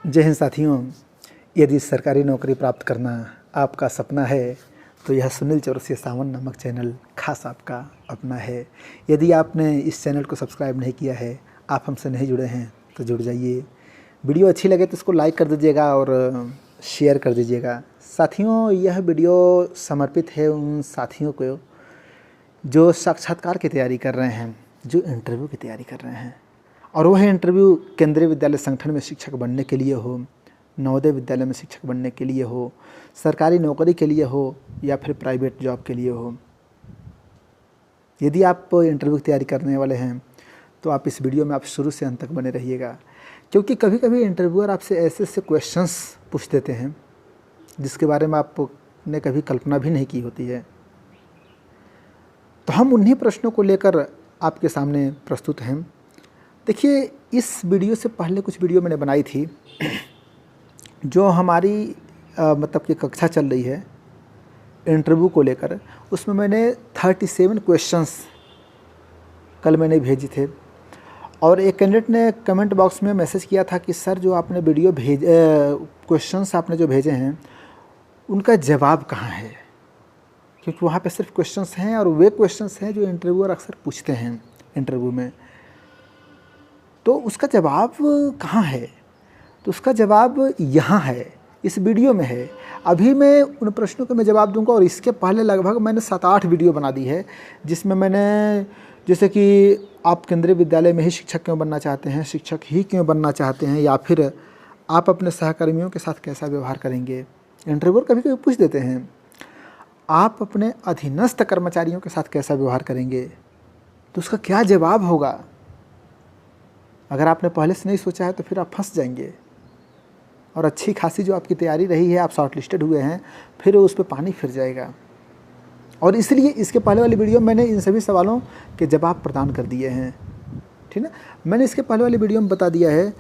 जय हिंद साथियों, यदि सरकारी नौकरी प्राप्त करना आपका सपना है तो यह सुनील चौरसिया सावन नामक चैनल खास आपका अपना है। यदि आपने इस चैनल को सब्सक्राइब नहीं किया है, आप हमसे नहीं जुड़े हैं तो जुड़ जाइए। वीडियो अच्छी लगे तो इसको लाइक कर दीजिएगा और शेयर कर दीजिएगा। साथियों, यह वीडियो समर्पित है उन साथियों को जो साक्षात्कार की तैयारी कर रहे हैं, जो इंटरव्यू की तैयारी कर रहे हैं, और वह इंटरव्यू केंद्रीय विद्यालय संगठन में शिक्षक बनने के लिए हो, नवोदय विद्यालय में शिक्षक बनने के लिए हो, सरकारी नौकरी के लिए हो या फिर प्राइवेट जॉब के लिए हो। यदि आप इंटरव्यू की तैयारी करने वाले हैं तो आप इस वीडियो में आप शुरू से अंत तक बने रहिएगा, क्योंकि कभी कभी इंटरव्यूअर आपसे ऐसे ऐसे क्वेश्चंस पूछ देते हैं जिसके बारे में आपने कभी कल्पना भी नहीं की होती है। तो हम उन्हीं प्रश्नों को लेकर आपके सामने प्रस्तुत हैं। देखिए, इस वीडियो से पहले कुछ वीडियो मैंने बनाई थी जो हमारी मतलब कि कक्षा चल रही है इंटरव्यू को लेकर। उसमें मैंने 37 क्वेश्चंस कल मैंने भेजे थे और एक कैंडिडेट ने कमेंट बॉक्स में मैसेज किया था कि सर, जो आपने वीडियो क्वेश्चंस आपने जो भेजे हैं उनका जवाब कहाँ है, क्योंकि वहाँ पे सिर्फ क्वेश्चंस हैं और वे क्वेश्चंस हैं जो इंटरव्यूअर अक्सर पूछते हैं इंटरव्यू में। तो उसका जवाब कहाँ है? तो उसका जवाब यहाँ है, इस वीडियो में है। अभी मैं उन प्रश्नों के मैं जवाब दूंगा और इसके पहले लगभग मैंने 7-8 वीडियो बना दी है जिसमें मैंने, जैसे कि आप केंद्रीय विद्यालय में ही शिक्षक क्यों बनना चाहते हैं, शिक्षक ही क्यों बनना चाहते हैं, या फिर आप अपने सहकर्मियों के साथ कैसा व्यवहार करेंगे। इंटरव्यूअर कभी कभी पूछ देते हैं आप अपने अधीनस्थ कर्मचारियों के साथ कैसा व्यवहार करेंगे, तो उसका क्या जवाब होगा। अगर आपने पहले से नहीं सोचा है तो फिर आप फंस जाएंगे और अच्छी खासी जो आपकी तैयारी रही है, आप शॉर्ट लिस्टेड हुए हैं, फिर उस पर पानी फिर जाएगा। और इसलिए इसके पहले वाली वीडियो में मैंने इन सभी सवालों के जवाब प्रदान कर दिए हैं, ठीक है। मैंने इसके पहले वाली वीडियो में बता दिया है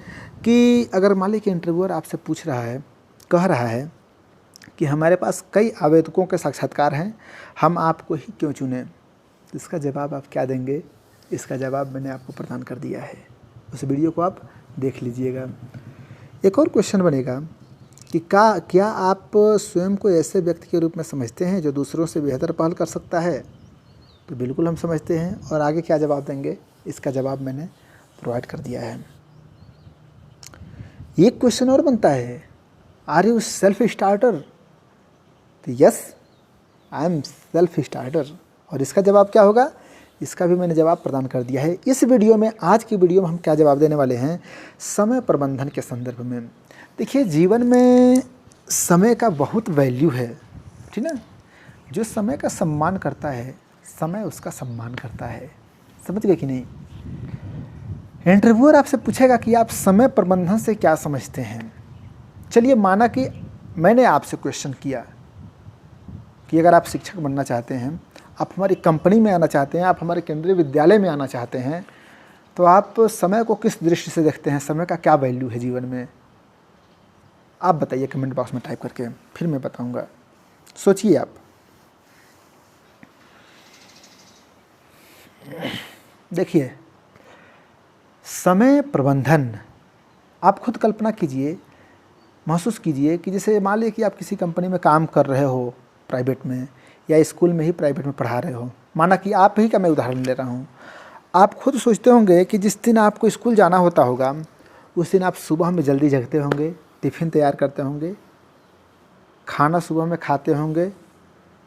कि अगर मान लीजिए कि इंटरव्यूअर आपसे पूछ रहा है, कह रहा है कि हमारे पास कई आवेदकों के साक्षात्कार हैं, हम आपको ही क्यों चुनें, तो इसका जवाब आप क्या देंगे। इसका जवाब मैंने आपको प्रदान कर दिया है, उस वीडियो को आप देख लीजिएगा। एक और क्वेश्चन बनेगा कि क्या आप स्वयं को ऐसे व्यक्ति के रूप में समझते हैं जो दूसरों से बेहतर पहल कर सकता है, तो बिल्कुल हम समझते हैं। और आगे क्या जवाब देंगे, इसका जवाब मैंने प्रोवाइड कर दिया है। एक क्वेश्चन और बनता है, आर यू सेल्फ स्टार्टर, तो yes, I am self starter. और इसका जवाब क्या होगा, इसका भी मैंने जवाब प्रदान कर दिया है। इस वीडियो में, आज की वीडियो में हम क्या जवाब देने वाले हैं, समय प्रबंधन के संदर्भ में। देखिए, जीवन में समय का बहुत वैल्यू है, ठीक ना। जो समय का सम्मान करता है, समय उसका सम्मान करता है। समझ गए कि नहीं। इंटरव्यूअर आपसे पूछेगा कि आप समय प्रबंधन से क्या समझते हैं। चलिए, माना कि मैंने आपसे क्वेश्चन किया कि अगर आप शिक्षक बनना चाहते हैं, आप हमारी कंपनी में आना चाहते हैं, आप हमारे केंद्रीय विद्यालय में आना चाहते हैं, तो आप समय को किस दृष्टि से देखते हैं, समय का क्या वैल्यू है जीवन में। आप बताइए कमेंट बॉक्स में टाइप करके, फिर मैं बताऊंगा। सोचिए आप। देखिए, समय प्रबंधन, आप खुद कल्पना कीजिए, महसूस कीजिए कि जैसे मान लीजिए कि आप किसी कंपनी में काम कर रहे हो प्राइवेट में, या स्कूल में ही प्राइवेट में पढ़ा रहे हो। माना कि आप ही का मैं उदाहरण ले रहा हूँ। आप खुद सोचते होंगे कि जिस दिन आपको स्कूल जाना होता होगा, उस दिन आप सुबह में जल्दी जगते होंगे, टिफ़िन तैयार करते होंगे, खाना सुबह में खाते होंगे,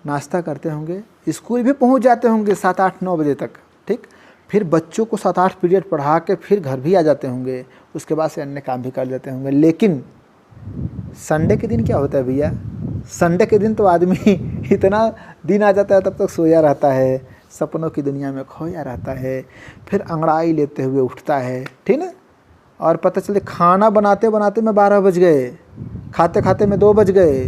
नाश्ता करते होंगे, स्कूल भी पहुँच जाते होंगे 7-8-9 बजे तक, ठीक। फिर बच्चों को 7-8 पीरियड पढ़ा के फिर घर भी आ जाते होंगे, उसके बाद से अन्य काम भी कर लेते होंगे। लेकिन संडे के दिन क्या होता है भैया, संडे के दिन तो आदमी इतना दिन आ जाता है, तब तक सोया रहता है, सपनों की दुनिया में खोया रहता है, फिर अंगड़ाई लेते हुए उठता है, ठीक ना। और पता चले खाना बनाते बनाते में 12 बज गए, खाते खाते में 2 बज गए,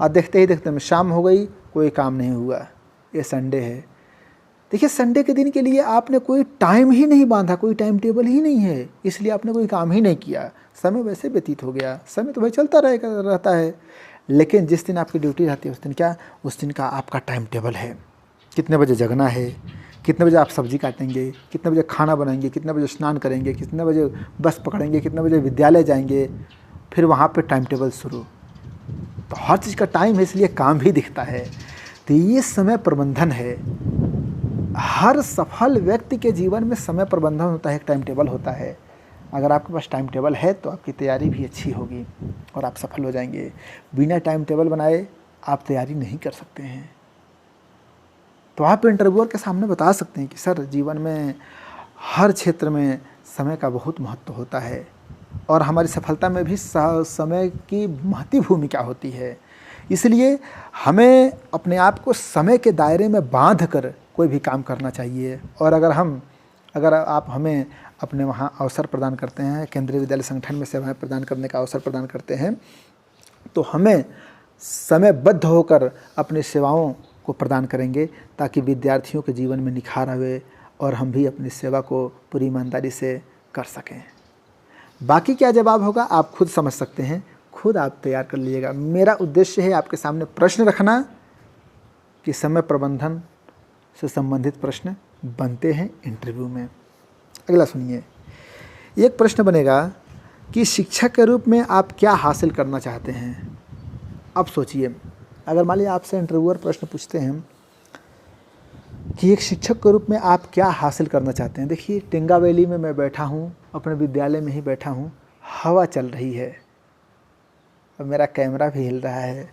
और देखते ही देखते में शाम हो गई, कोई काम नहीं हुआ। ये संडे है। देखिए, संडे के दिन के लिए आपने कोई टाइम ही नहीं बांधा, कोई टाइम टेबल ही नहीं है, इसलिए आपने कोई काम ही नहीं किया। समय वैसे व्यतीत हो गया। समय तो भाई चलता रहता है, लेकिन जिस दिन आपकी ड्यूटी रहती है उस दिन क्या, उस दिन का आपका टाइम टेबल है। कितने बजे जगना है, कितने बजे आप सब्जी काटेंगे, कितने बजे खाना बनाएंगे, कितने बजे स्नान करेंगे, कितने बजे बस पकड़ेंगे, कितने बजे विद्यालय जाएंगे, फिर वहाँ पे टाइम टेबल शुरू। तो हर चीज़ का टाइम है, इसलिए काम भी दिखता है। तो ये समय प्रबंधन है। हर सफल व्यक्ति के जीवन में समय प्रबंधन होता है, एक टाइम टेबल होता है। अगर आपके पास टाइम टेबल है तो आपकी तैयारी भी अच्छी होगी और आप सफल हो जाएंगे। बिना टाइम टेबल बनाए आप तैयारी नहीं कर सकते हैं। तो आप इंटरव्यूअर के सामने बता सकते हैं कि सर, जीवन में हर क्षेत्र में समय का बहुत महत्व होता है और हमारी सफलता में भी समय की महती भूमिका होती है। इसलिए हमें अपने आप को समय के दायरे में बांध कर कोई भी काम करना चाहिए। और अगर आप हमें अपने वहाँ अवसर प्रदान करते हैं, केंद्रीय विद्यालय संगठन में सेवाएं प्रदान करने का अवसर प्रदान करते हैं, तो हमें समयबद्ध होकर अपनी सेवाओं को प्रदान करेंगे ताकि विद्यार्थियों के जीवन में निखार आवे और हम भी अपनी सेवा को पूरी ईमानदारी से कर सकें। बाकी क्या जवाब होगा आप खुद समझ सकते हैं, खुद आप तैयार कर लीजिएगा। मेरा उद्देश्य है आपके सामने प्रश्न रखना कि समय प्रबंधन से संबंधित प्रश्न बनते हैं इंटरव्यू में। अगला सुनिए, एक प्रश्न बनेगा कि शिक्षक के रूप में आप क्या हासिल करना चाहते हैं। अब सोचिए, अगर मान लीजिए आपसे इंटरव्यूअर प्रश्न पूछते हैं कि एक शिक्षक के रूप में आप क्या हासिल करना चाहते हैं। देखिए, टिंगा वैली में मैं बैठा हूँ, अपने विद्यालय में ही बैठा हूँ, हवा चल रही है और मेरा कैमरा भी हिल रहा है,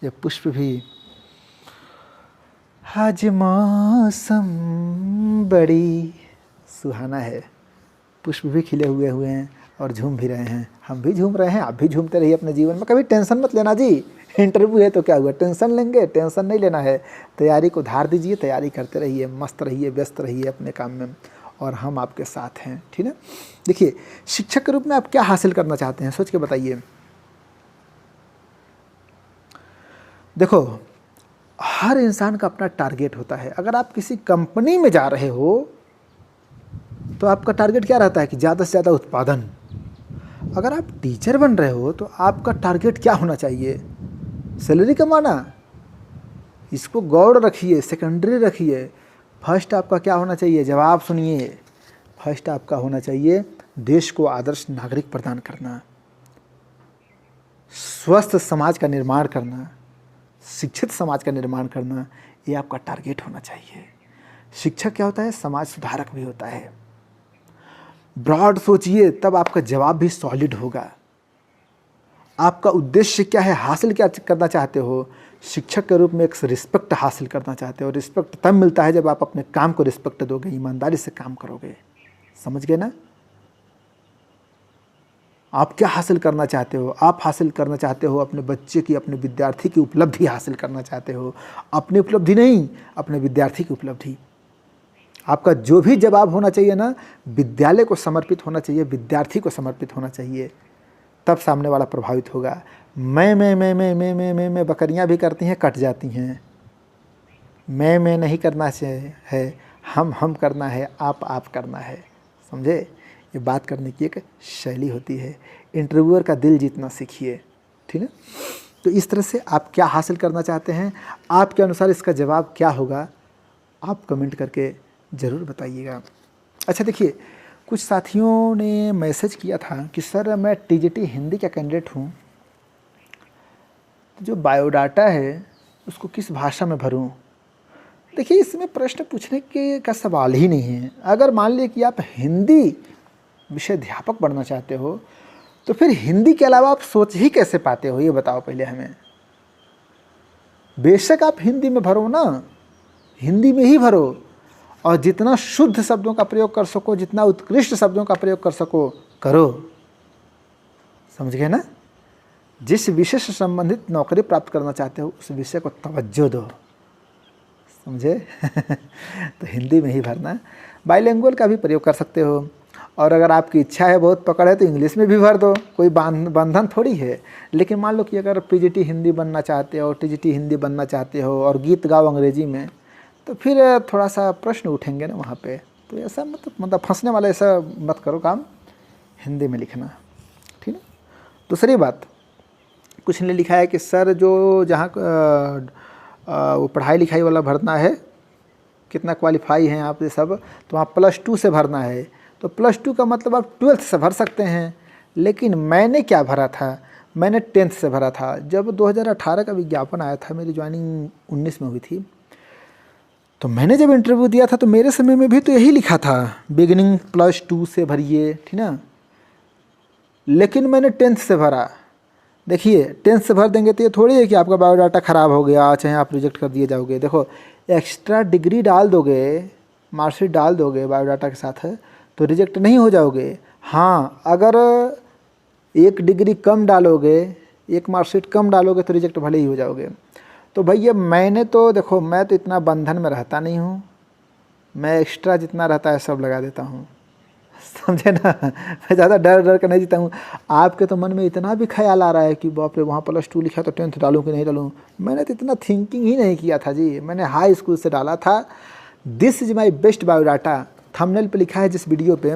ये पुष्प भी, आज मौसम बड़ी सुहाना है, पुष्प भी खिले हुए हैं और झूम भी रहे हैं, हम भी झूम रहे हैं, आप भी झूमते रहिए अपने जीवन में। कभी टेंशन मत लेना जी, इंटरव्यू है तो क्या हुआ, टेंशन लेंगे, टेंशन नहीं लेना है। तैयारी को धार दीजिए, तैयारी करते रहिए, मस्त रहिए, व्यस्त रहिए अपने काम में और हम आपके साथ हैं, ठीक है। देखिए, शिक्षक के रूप में आप क्या हासिल करना चाहते हैं, सोच के बताइए। देखो, हर इंसान का अपना टारगेट होता है। अगर आप किसी कंपनी में जा रहे हो तो आपका टारगेट क्या रहता है कि ज़्यादा से ज़्यादा उत्पादन। अगर आप टीचर बन रहे हो तो आपका टारगेट क्या होना चाहिए, सैलरी कमाना। इसको गौड़ रखिए, सेकेंडरी रखिए। फर्स्ट आपका क्या होना चाहिए, जवाब सुनिए, फर्स्ट आपका होना चाहिए देश को आदर्श नागरिक प्रदान करना, स्वस्थ समाज का निर्माण करना, शिक्षित समाज का निर्माण करना, ये आपका टारगेट होना चाहिए। शिक्षक क्या होता है, समाज सुधारक भी होता है। ब्रॉड सोचिए, तब आपका जवाब भी सॉलिड होगा। आपका उद्देश्य क्या है, हासिल क्या करना चाहते हो। शिक्षक के रूप में एक रिस्पेक्ट हासिल करना चाहते हो। रिस्पेक्ट तब मिलता है जब आप अपने काम को रिस्पेक्ट दोगे, ईमानदारी से काम करोगे। समझ गए ना। आप क्या हासिल करना चाहते हो, आप हासिल करना चाहते हो अपने बच्चे की, अपने विद्यार्थी की उपलब्धि हासिल करना चाहते हो। अपनी उपलब्धि नहीं, अपने विद्यार्थी की उपलब्धि। आपका जो भी जवाब होना चाहिए ना, विद्यालय को समर्पित होना चाहिए, विद्यार्थी को समर्पित होना चाहिए, तब सामने वाला प्रभावित होगा। मैं बकरियां भी करती हैं, कट जाती हैं। मैं नहीं करना है, हम करना है, आप करना है। समझे, ये बात करने की एक शैली होती है। इंटरव्यूअर का दिल जीतना सीखिए, ठीक है। तो इस तरह से आप क्या हासिल करना चाहते हैं, आपके अनुसार इसका जवाब क्या होगा, आप कमेंट करके ज़रूर बताइएगा। अच्छा, देखिए, कुछ साथियों ने मैसेज किया था कि सर मैं टीजीटी हिंदी का कैंडिडेट हूँ, तो जो बायोडाटा है उसको किस भाषा में भरूँ। देखिए, इसमें प्रश्न पूछने के का सवाल ही नहीं है। अगर मान लीजिए कि आप हिंदी विषय अध्यापक बनना चाहते हो तो फिर हिंदी के अलावा आप सोच ही कैसे पाते हो, ये बताओ पहले हमें। बेशक आप हिंदी में भरो ना, हिंदी में ही भरो और जितना शुद्ध शब्दों का प्रयोग कर सको, जितना उत्कृष्ट शब्दों का प्रयोग कर सको, करो। समझ गए ना। जिस विषय से संबंधित नौकरी प्राप्त करना चाहते हो उस विषय को तवज्जो दो, समझे। तो हिंदी में ही भरना। बाइलिंगुअल का भी प्रयोग कर सकते हो और अगर आपकी इच्छा है, बहुत पकड़ है, तो इंग्लिश में भी भर दो, कोई बंधन थोड़ी है। लेकिन मान लो कि अगर पीजीटी हिंदी बनना चाहते हो, टीजीटी हिंदी बनना चाहते हो और गीत गाओ अंग्रेजी में, तो फिर थोड़ा सा प्रश्न उठेंगे ना वहाँ पे। तो ऐसा मतलब फंसने वाला ऐसा मत करो काम, हिंदी में लिखना, ठीक है। दूसरी बात, कुछ ने लिखा है कि सर जो जहाँ वो पढ़ाई लिखाई वाला भरना है कितना क्वालिफाई हैं आप ये सब, तो आप +2 से भरना है। तो +2 का मतलब आप 12th से भर सकते हैं। लेकिन मैंने क्या भरा था, मैंने 10th से भरा था। जब 2018 का विज्ञापन आया था, मेरी ज्वाइनिंग 19 में हुई थी, तो मैंने जब इंटरव्यू दिया था तो मेरे समय में भी तो यही लिखा था, बिगिनिंग +2 से भरिए, ठीक ना। लेकिन मैंने 10th से भरा। देखिए 10th से भर देंगे तो ये थोड़ी है कि आपका बायोडाटा ख़राब हो गया, चाहे आप रिजेक्ट कर दिए जाओगे। देखो एक्स्ट्रा डिग्री डाल दोगे, मार्कशीट डाल दोगे बायोडाटा के साथ, तो रिजेक्ट नहीं हो जाओगे। हाँ, अगर 1 डिग्री कम डालोगे, 1 मार्कशीट कम डालोगे तो रिजेक्ट भले ही हो जाओगे। तो भैया मैंने तो देखो, मैं तो इतना बंधन में रहता नहीं हूँ, मैं एक्स्ट्रा जितना रहता है सब लगा देता हूँ, समझे ना। मैं ज़्यादा डर कर नहीं जीता हूँ। आपके तो मन में इतना भी ख्याल आ रहा है कि बाप रे वहाँ +2 लिखा तो 10th डालूँ कि नहीं डालूँ। मैंने तो इतना थिंकिंग ही नहीं किया था जी, मैंने हाई स्कूल से डाला था। This is my best biodata, thumbnail पे लिखा है जिस वीडियो पे,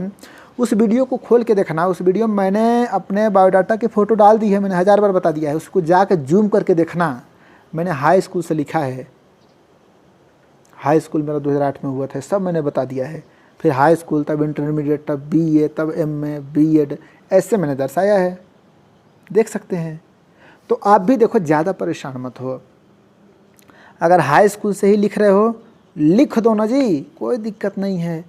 उस वीडियो को खोल के देखना। उस वीडियो में मैंने अपने बायोडाटा की फ़ोटो डाल दी है, मैंने 1000 बार बता दिया है, उसको जाकर जूम करके देखना। मैंने हाई स्कूल से लिखा है, हाई स्कूल मेरा 2008 में हुआ था, सब मैंने बता दिया है। फिर हाई स्कूल, तब इंटरमीडिएट, तब BA, तब MA, B.Ed, ऐसे मैंने दर्शाया है, देख सकते हैं। तो आप भी देखो, ज़्यादा परेशान मत हो। अगर हाई स्कूल से ही लिख रहे हो, लिख दो ना जी, कोई दिक्कत नहीं है।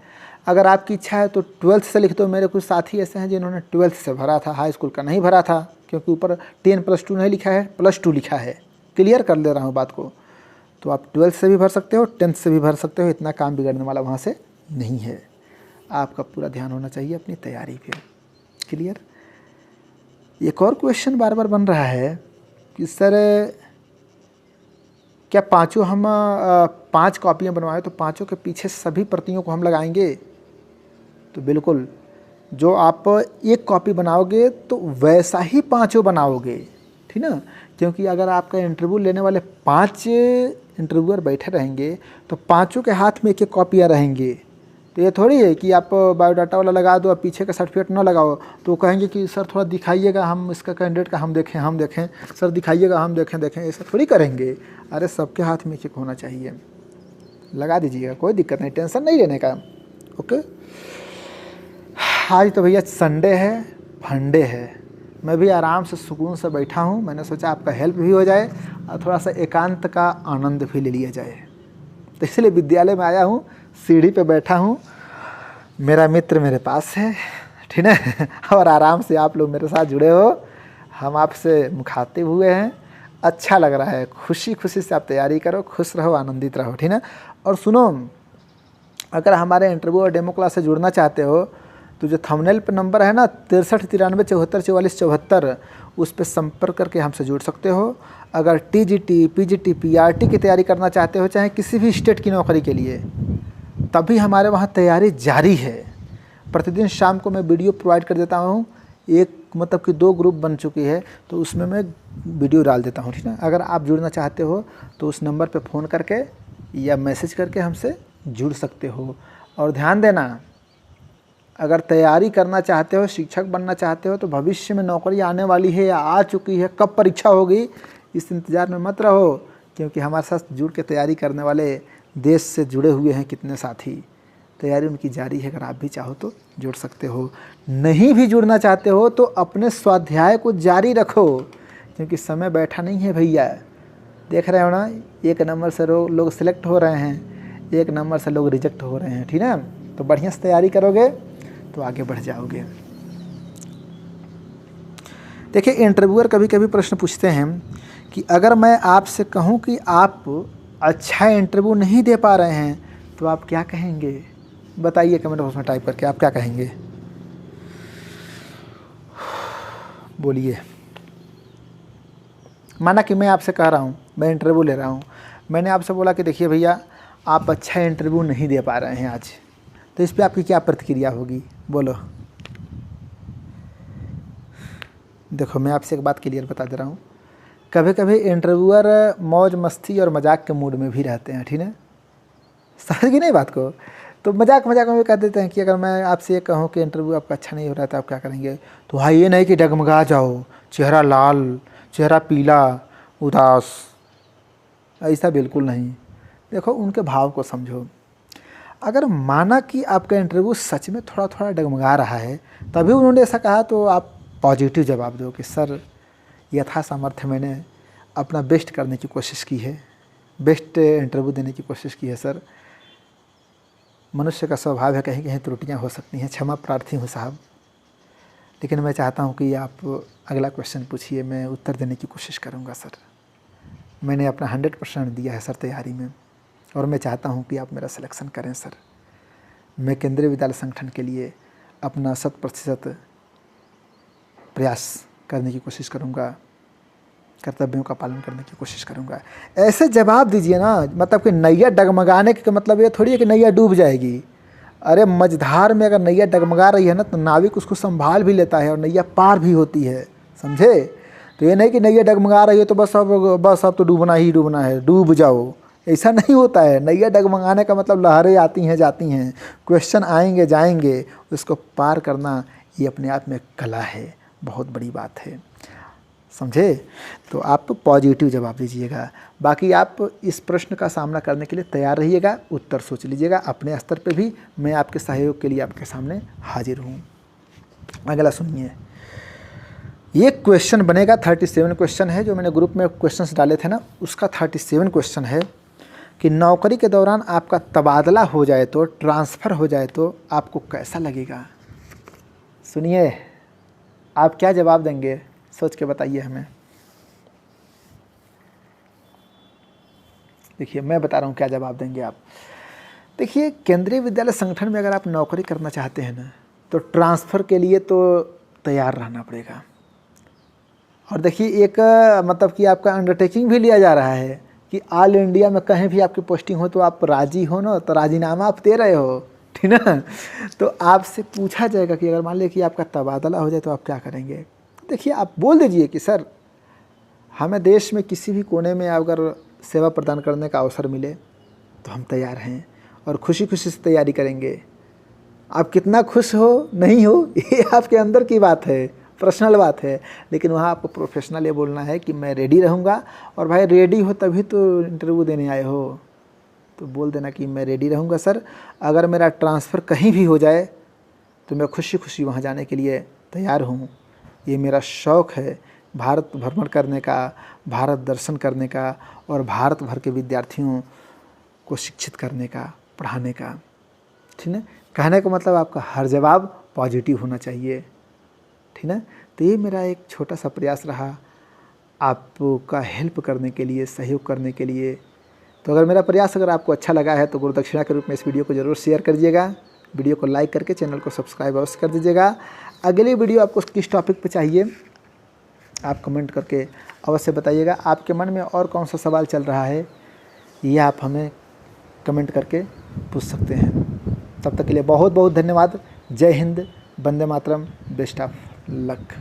अगर आपकी इच्छा है तो 12th से लिख दो। मेरे कुछ साथी ऐसे हैं जिन्होंने 12th से भरा था, हाई स्कूल का नहीं भरा था, क्योंकि ऊपर 10 +2 नहीं लिखा है, +2 लिखा है। क्लियर कर ले रहा हूँ बात को। तो आप 12th से भी भर सकते हो, 10th से भी भर सकते हो, इतना काम बिगड़ने वाला वहाँ से नहीं है। आपका पूरा ध्यान होना चाहिए अपनी तैयारी पे। क्लियर। एक और क्वेश्चन बार बार बन रहा है कि सर क्या पांचों हम 5 कॉपियाँ बनवाएं तो पांचों के पीछे सभी प्रतियों को हम लगाएंगे? तो बिल्कुल, जो आप 1 कॉपी बनाओगे तो वैसा ही पांचों बनाओगे, ठीक ना। क्योंकि अगर आपका इंटरव्यू लेने वाले 5 इंटरव्यूअर बैठे रहेंगे तो पांचों के हाथ में 1-1 कॉपियाँ रहेंगे। तो ये थोड़ी है कि आप बायोडाटा वाला लगा दो और पीछे का सर्टिफिकेट ना लगाओ। तो वो कहेंगे कि सर थोड़ा दिखाइएगा, हम इसका कैंडिडेट का हम देखें, सर दिखाइएगा, हम देखें, ऐसा थोड़ी करेंगे। अरे सबके हाथ में 1-1 होना चाहिए, लगा दीजिएगा, कोई दिक्कत नहीं, टेंशन नहीं लेने का। ओके। आज तो भैया संडे है, फंडे है, मैं भी आराम से सुकून से बैठा हूँ। मैंने सोचा आपका हेल्प भी हो जाए और थोड़ा सा एकांत का आनंद भी ले लिया जाए। तो इसलिए विद्यालय में आया हूँ, सीढ़ी पे बैठा हूँ, मेरा मित्र मेरे पास है, ठीक है, और आराम से आप लोग मेरे साथ जुड़े हो, हम आपसे मुखातिब हुए हैं। अच्छा लग रहा है, खुशी खुशी से आप तैयारी करो, खुश रहो, आनंदित रहो, ठीक है। और सुनो, अगर हमारे इंटरव्यू और डेमो क्लास से जुड़ना चाहते हो तो जो थंबनेल पर नंबर है ना 63 93 74 44 74, उस पर संपर्क करके हमसे जुड़ सकते हो। अगर TGT, PGT, PRT की तैयारी करना चाहते हो, चाहे किसी भी स्टेट की नौकरी के लिए, तभी हमारे वहाँ तैयारी जारी है। प्रतिदिन शाम को मैं वीडियो प्रोवाइड कर देता हूँ, एक मतलब कि 2 ग्रुप बन चुकी है, तो उसमें मैं वीडियो डाल देता हूँ, ठीक है। अगर आप जुड़ना चाहते हो तो उस नंबर पर फ़ोन करके या मैसेज करके हमसे जुड़ सकते हो। और ध्यान देना, अगर तैयारी करना चाहते हो, शिक्षक बनना चाहते हो, तो भविष्य में नौकरी आने वाली है या आ चुकी है, कब परीक्षा होगी इस इंतज़ार में मत रहो, क्योंकि हमारे साथ जुड़ के तैयारी करने वाले देश से जुड़े हुए हैं कितने साथी, तैयारी उनकी जारी है। अगर आप भी चाहो तो जुड़ सकते हो, नहीं भी जुड़ना चाहते हो तो अपने स्वाध्याय को जारी रखो, क्योंकि समय बैठा नहीं है भैया। देख रहे हो ना, 1 नंबर से लोग सिलेक्ट हो रहे हैं, 1 नंबर से लोग रिजेक्ट हो रहे हैं, ठीक है। तो बढ़िया से तैयारी करोगे तो आगे बढ़ जाओगे। देखिए, इंटरव्यूअर कभी कभी प्रश्न पूछते हैं कि अगर मैं आपसे कहूं कि आप अच्छा इंटरव्यू नहीं दे पा रहे हैं तो आप क्या कहेंगे? बताइए कमेंट बॉक्स में टाइप करके, आप क्या कहेंगे, बोलिए। माना कि मैं आपसे कह रहा हूं, मैं इंटरव्यू ले रहा हूं, मैंने आपसे बोला कि देखिए भैया आप अच्छा इंटरव्यू नहीं दे पा रहे हैं आज, तो इस पर आपकी क्या प्रतिक्रिया होगी, बोलो। देखो, मैं आपसे एक बात क्लियर बता दे रहा हूँ, कभी कभी इंटरव्यूअर मौज मस्ती और मजाक के मूड में भी रहते हैं, ठीक है, समझ गई नहीं बात को। तो मजाक मजाक में भी कह देते हैं कि अगर मैं आपसे ये कहूँ कि इंटरव्यू आपका अच्छा नहीं हो रहा तो आप क्या करेंगे, तो हाँ, ये नहीं कि डगमगा जाओ, चेहरा लाल, चेहरा पीला, उदास, ऐसा बिल्कुल नहीं। देखो, उनके भाव को समझो। अगर माना कि आपका इंटरव्यू सच में थोड़ा थोड़ा डगमगा रहा है, तभी उन्होंने ऐसा कहा, तो आप पॉजिटिव जवाब दो कि सर यथा सामर्थ्य मैंने अपना बेस्ट करने की कोशिश की है, बेस्ट इंटरव्यू देने की कोशिश की है सर। मनुष्य का स्वभाव है, कहीं कहीं त्रुटियां हो सकती हैं, क्षमा प्रार्थी हूँ साहब, लेकिन मैं चाहता हूँ कि आप अगला क्वेश्चन पूछिए, मैं उत्तर देने की कोशिश करूँगा सर। मैंने अपना 100% दिया है सर तैयारी में, और मैं चाहता हूँ कि आप मेरा सिलेक्शन करें सर। मैं केंद्रीय विद्यालय संगठन के लिए अपना 100% प्रयास करने की कोशिश करूँगा, कर्तव्यों का पालन करने की कोशिश करूँगा। ऐसे जवाब दीजिए ना, मतलब कि नैया डगमगाने का मतलब ये थोड़ी है कि नैया डूब जाएगी। अरे मझधार में अगर नैया डगमगा रही है ना, तो नाविक उसको संभाल भी लेता है और नैया पार भी होती है, समझे। तो ये नहीं कि नैया डगमगा रही है तो बस अब तो डूबना ही डूबना है, डूब जाओ, ऐसा नहीं होता है। नैया डगमगाने का मतलब लहरें आती हैं जाती हैं, क्वेश्चन आएंगे जाएंगे, उसको पार करना ये अपने आप में कला है, बहुत बड़ी बात है, समझे। तो आप पॉजिटिव जवाब दीजिएगा। बाकी आप इस प्रश्न का सामना करने के लिए तैयार रहिएगा, उत्तर सोच लीजिएगा अपने स्तर पे भी। मैं आपके सहयोग के लिए आपके सामने हाजिर हूँ। अगला सुनिए, ये क्वेश्चन बनेगा 37 क्वेश्चन है, जो मैंने ग्रुप में क्वेश्चंस डाले थे ना, उसका 37 क्वेश्चन है कि नौकरी के दौरान आपका तबादला हो जाए तो, ट्रांसफ़र हो जाए तो आपको कैसा लगेगा। सुनिए, आप क्या जवाब देंगे, सोच के बताइए हमें। देखिए मैं बता रहा हूँ क्या जवाब देंगे आप। देखिए, केंद्रीय विद्यालय संगठन में अगर आप नौकरी करना चाहते हैं ना, तो ट्रांसफ़र के लिए तो तैयार रहना पड़ेगा। और देखिए एक मतलब कि आपका अंडरटेकिंग भी लिया जा रहा है कि ऑल इंडिया में कहीं भी आपकी पोस्टिंग हो तो आप राज़ी हो ना, तो राजीनामा आप दे रहे हो, ठीक ना। तो आपसे पूछा जाएगा कि अगर मान लीजिए कि आपका तबादला हो जाए तो आप क्या करेंगे। देखिए आप बोल दीजिए कि सर हमें देश में किसी भी कोने में अगर सेवा प्रदान करने का अवसर मिले तो हम तैयार हैं और खुशी खुशी से तैयारी करेंगे। आप कितना खुश हो नहीं हो ये आपके अंदर की बात है, पर्सनल बात है, लेकिन वहाँ आपको प्रोफेशनल ये बोलना है कि मैं रेडी रहूँगा। और भाई रेडी हो तभी तो इंटरव्यू देने आए हो, तो बोल देना कि मैं रेडी रहूँगा सर, अगर मेरा ट्रांसफ़र कहीं भी हो जाए तो मैं खुशी खुशी वहाँ जाने के लिए तैयार हूँ। ये मेरा शौक़ है भारत भ्रमण करने का, भारत दर्शन करने का और भारत भर के विद्यार्थियों को शिक्षित करने का, पढ़ाने का, ठीक है। कहने का मतलब आपका हर जवाब पॉजिटिव होना चाहिए, ठीक है। तो ये मेरा एक छोटा सा प्रयास रहा आपका हेल्प करने के लिए, सहयोग करने के लिए। तो अगर मेरा प्रयास अगर आपको अच्छा लगा है तो गुरुदक्षिणा के रूप में इस वीडियो को ज़रूर शेयर कर दीजिएगा, वीडियो को लाइक करके चैनल को सब्सक्राइब अवश्य कर दीजिएगा। अगली वीडियो आपको किस टॉपिक पे चाहिए आप कमेंट करके अवश्य बताइएगा। आपके मन में और कौन सा सवाल चल रहा है ये आप हमें कमेंट करके पूछ सकते हैं। तब तक के लिए बहुत बहुत धन्यवाद। जय Hind, Vande Mataram, best of luck.